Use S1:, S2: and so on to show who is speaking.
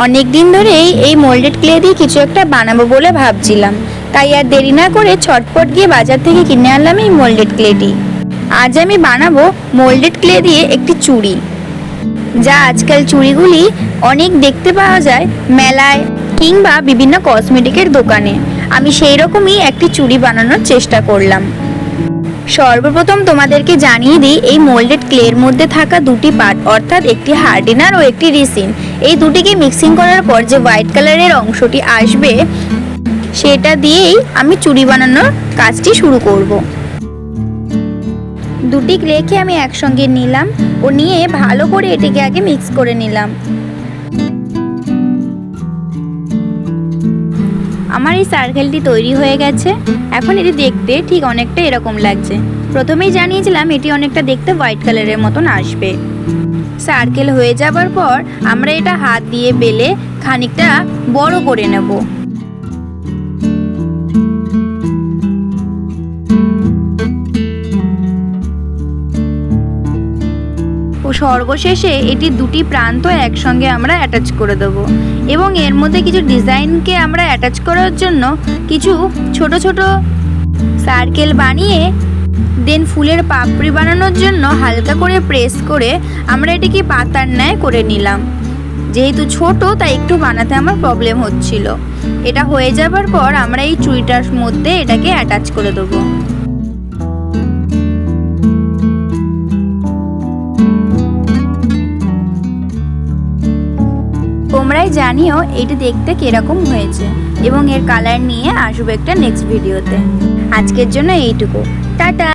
S1: অনেক দিন ধরেই এই মোল্ডেড ক্লে দিয়ে কিছু একটা বানাবো বলে ভাবছিলাম, তাই আর দেরি না করে ছটপট গিয়ে বাজার থেকে কিনে আনলাম এই মোল্ডেড ক্লেটি। আজ আমি বানাবো মোল্ডেড ক্লে দিয়ে একটি চুড়ি, যা আজকাল চুড়িগুলি অনেক দেখতে পাওয়া যায় মেলায় কিংবা বিভিন্ন কসমেটিকের দোকানে। আমি সেই রকমই একটি চুড়ি বানানোর চেষ্টা করলাম। সর্বপ্রথম তোমাদেরকে জানিয়ে দিই, এই মোল্ডেড ক্লের মধ্যে থাকা দুটি পার্ট, অর্থাৎ একটি হার্ডেনার ও একটি রিসিন, এই দুটিকে মিক্সিং করার পর যে হোয়াইট কালারের অংশটি আসবে সেটা দিয়েই আমি চুড়ি বানানোর কাজটি শুরু করব। দুটি ক্লেকে আমি একসঙ্গে নিলাম ও নিয়ে ভালো করে এটিকে আগে মিক্স করে নিলাম। আমার এই সার্কেলটি তৈরি হয়ে গেছে। এখন এটি দেখতে ঠিক অনেকটা এরকম লাগছে। প্রথমেই জানিয়েছিলাম এটি অনেকটা দেখতে হোয়াইট কালারের মতন আসবে। সার্কেল হয়ে যাবার পর আমরা এটা হাত দিয়ে বেলে খানিকটা বড় করে নেব। ও সর্বশেষে এটি দুটি প্রান্ত একসঙ্গে আমরা অ্যাটাচ করে দেবো এবং এর মধ্যে কিছু ডিজাইনকে আমরা অ্যাটাচ করার জন্য কিছু ছোট ছোট সার্কেল বানিয়ে দেন ফুলের পাপড়ি বানানোর জন্য হালকা করে প্রেস করে আমরা এটিকে পাতার ন্যায় করে নিলাম। যেহেতু ছোট তাই একটু বানাতে আমার প্রবলেম হচ্ছিল। এটা হয়ে যাবার পর আমরা এই চুড়িটার মধ্যে এটাকে অ্যাটাচ করে দেবো। তোমরাই জানিও এটি দেখতে কিরকম হয়েছে এবং এর কালার নিয়ে আসবো একটা নেক্সট ভিডিওতে। আজকের জন্য এইটুকু, টাটা।